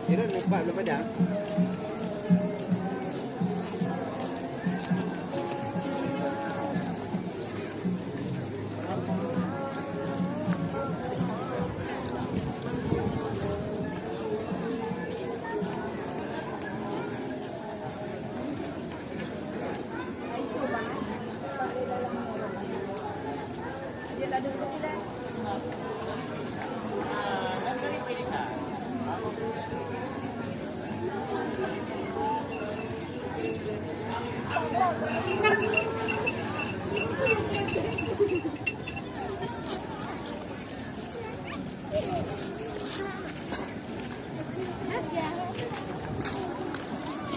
Ini nampak belum ada.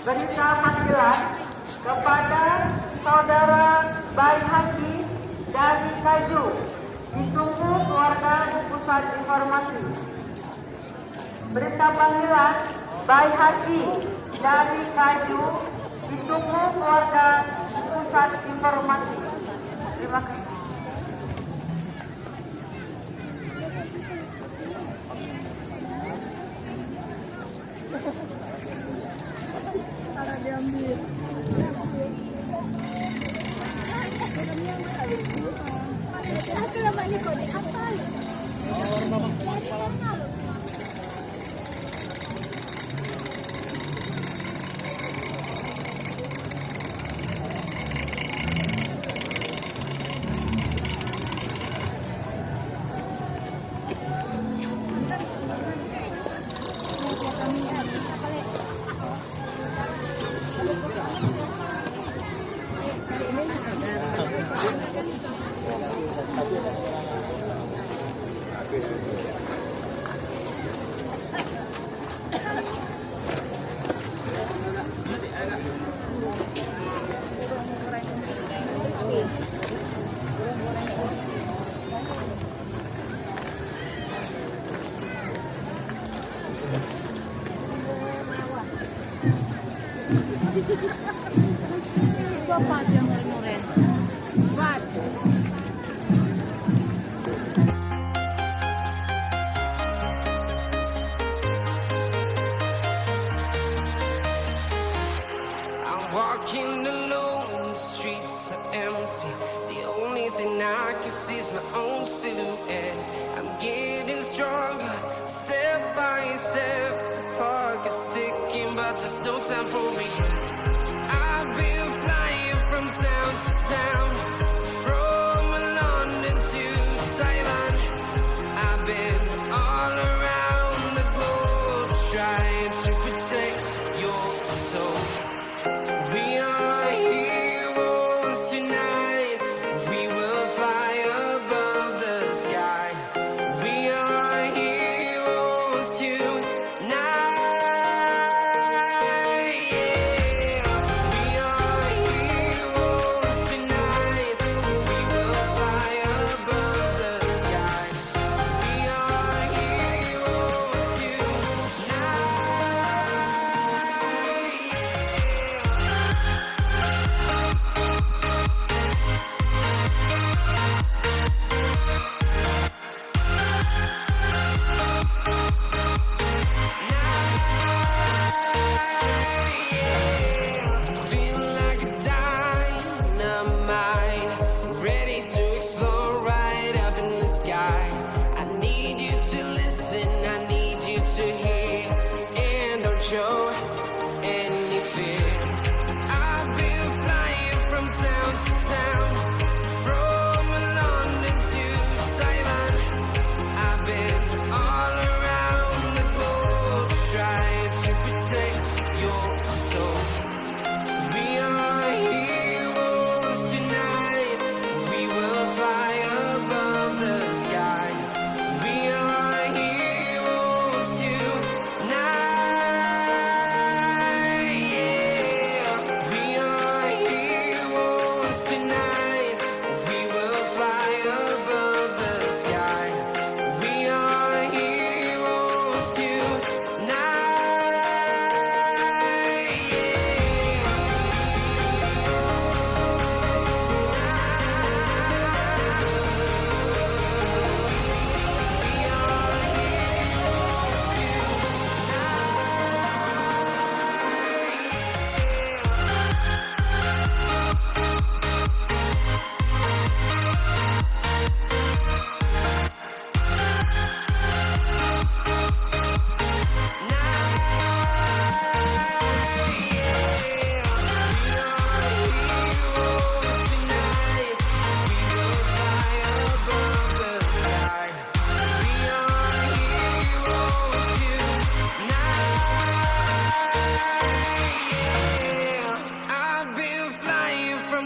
Berita panggilan kepada saudara Bayi Haji dari Kaju. Ditunggu keluarga pusat informasi. Berita panggilan Bayi Haji dari Kaju. Ditunggu keluarga pusat informasi. Terima kasih. Ambience. Aku lama ni kau ni apa? Itu apa yang Nuren? Buat. I'm walking alone, the streets are empty. The only thing I can see is my own silhouette. I'm getting stronger, step by step. The clock is ticking, but there's no time for regrets. I've been flying from town to town, from London to Taiwan. I've been all around the globe trying to protect your soul. We are heroes tonight. We will fly above the sky. We are heroes tonight. Yeah.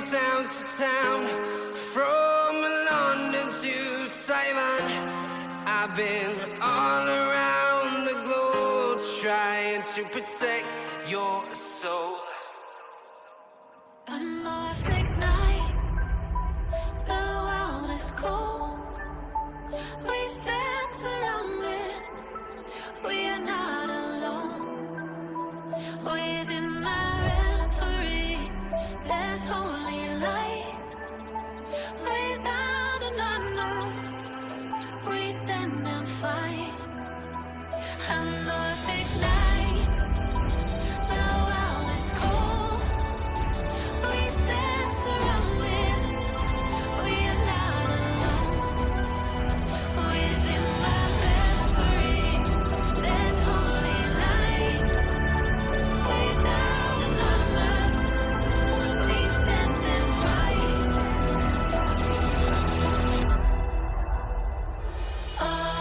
town to town, from London to Taiwan. I've been all around the globe trying to protect your soul. A Norfolk night, the world is cold. We stand surrounded, we are not alone. Within my reverie, there's holy light. Without an honor, we stand and fight. A Norfolk night, the world is cold. We stand surrounded, we are not alone. Within my reverie, there's holy light. Without an honor, we stand and fight. Oh,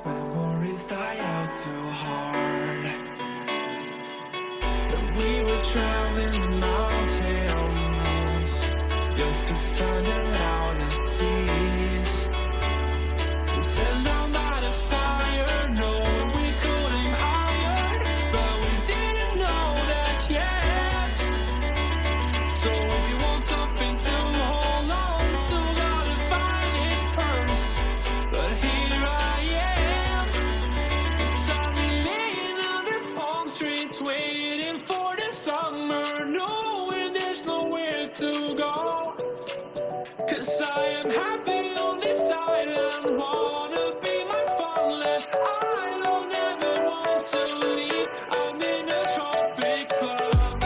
Memories die out too hard. But we were traveling the mountains just to find the loudest tears. We set down by the fire, knowing we could aim higher, but we didn't know that yet. So if you want something to hold on to, gotta find it first. But here I am, 'cause I've been laying under palm trees, waiting for the summer, knowing there's nowhere to go. 'Cause I am happy on this island, wanna be my farmland. I don't ever want to leave, I'm in a tropic club.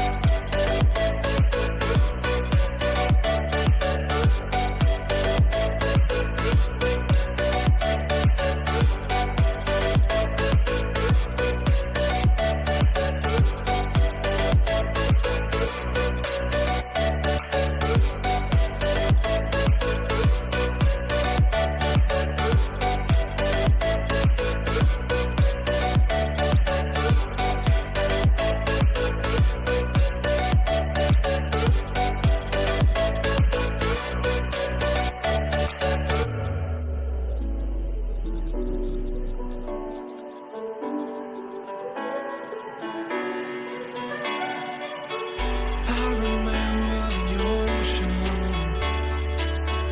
I remember the ocean.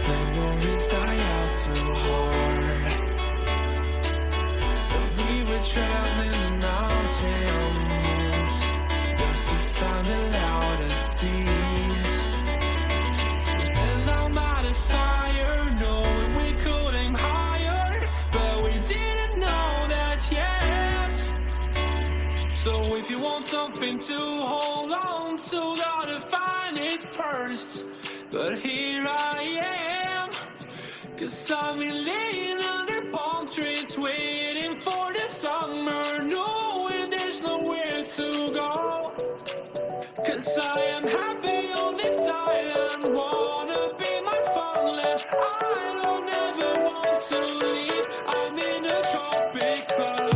Memories die out too hard. But we were traveling the mountains just to find the loudest tears. We sat down by the fire, knowing we could aim higher, but we didn't know that yet. So if you want something to hold on to, gotta find it first. But here I am, 'cause I've been laying under palm trees, waiting for the summer, knowing there's nowhere to go. 'Cause I am happy on this island, wanna be my farmland. I don't ever want to leave, I'm in a tropic club.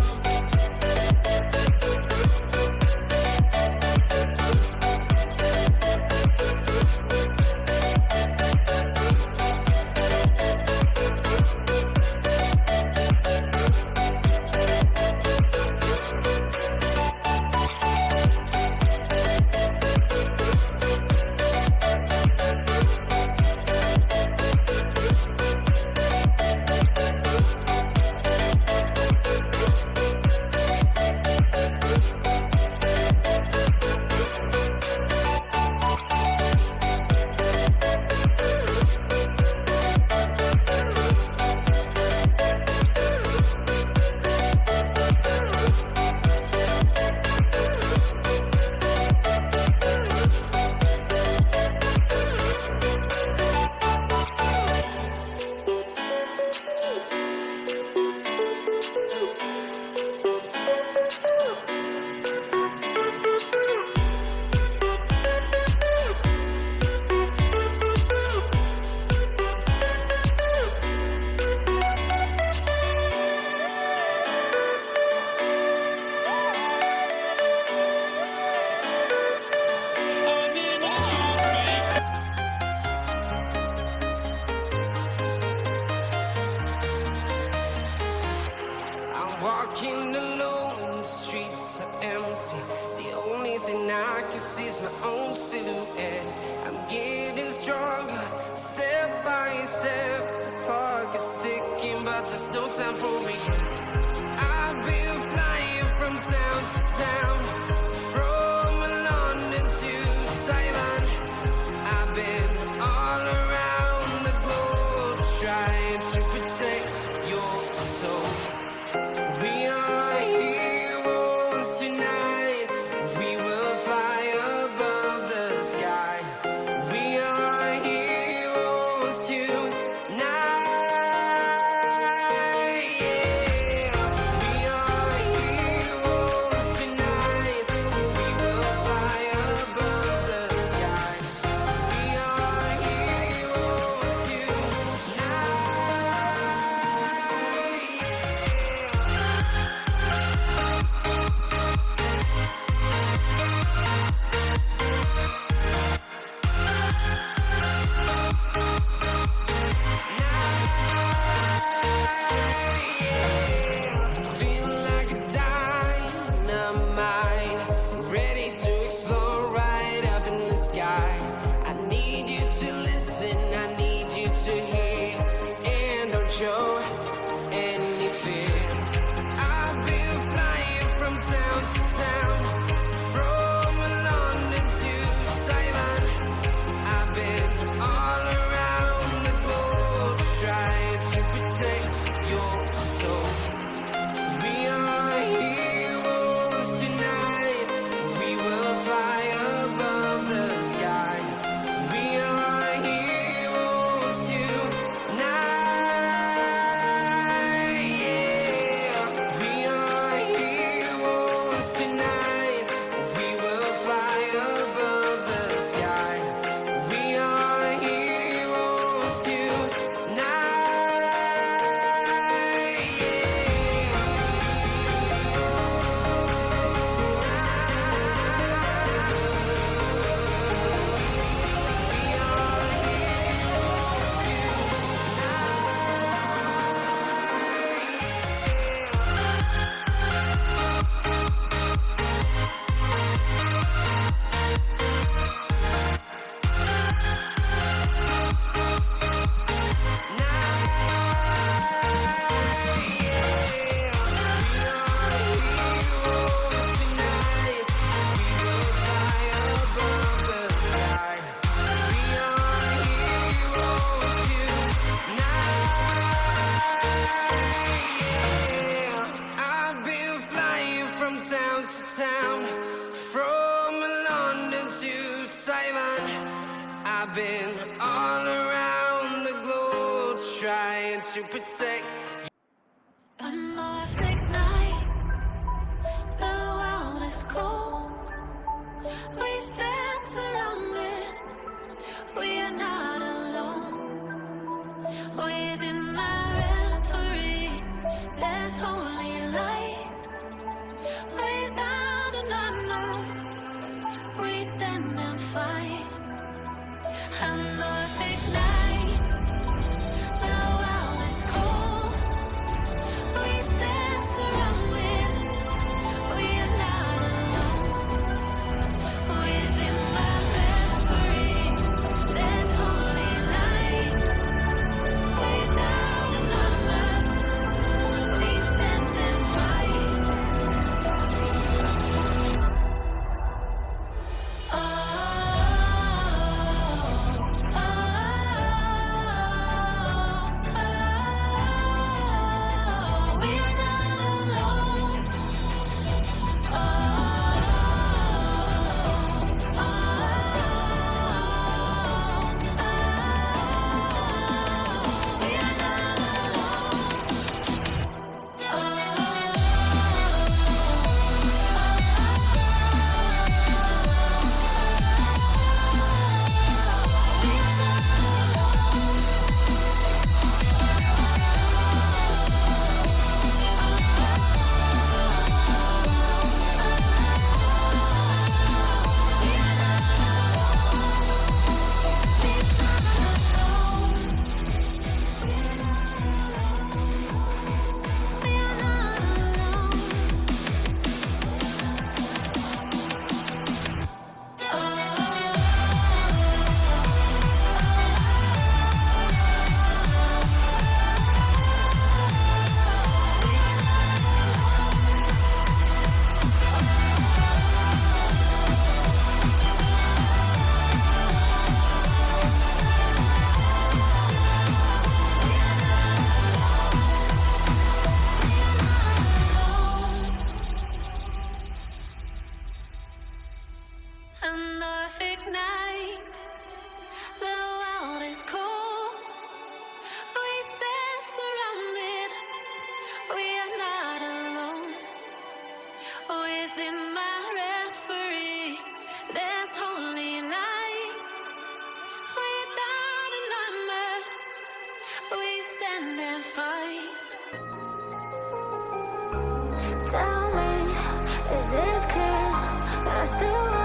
Walking alone, the streets are empty. The only thing I can see is my own silhouette. I'm getting stronger, step by step. The clock is ticking, but there's no time for regrets. I've been flying from town to town, from London to Taiwan. I've been to town, from London to Taiwan. I've been all around the globe trying to protect. A Norfolk night, the world is cold. We stand surrounded, we are not alone. Within my reverie, there's holy light. Without a number, we stand and fight. A Norfolk night, the world is cold. We stand surrounded, we are not alone. Within my reverie, there's holy light. Without a number, we stand and fight. We are not alone. We are not a Norfolk night, the world is cold. We stand surrounded, we are not alone. Within my reverie, there's holy light. Without a number, we stand and fight. Tell me, is it clear that I still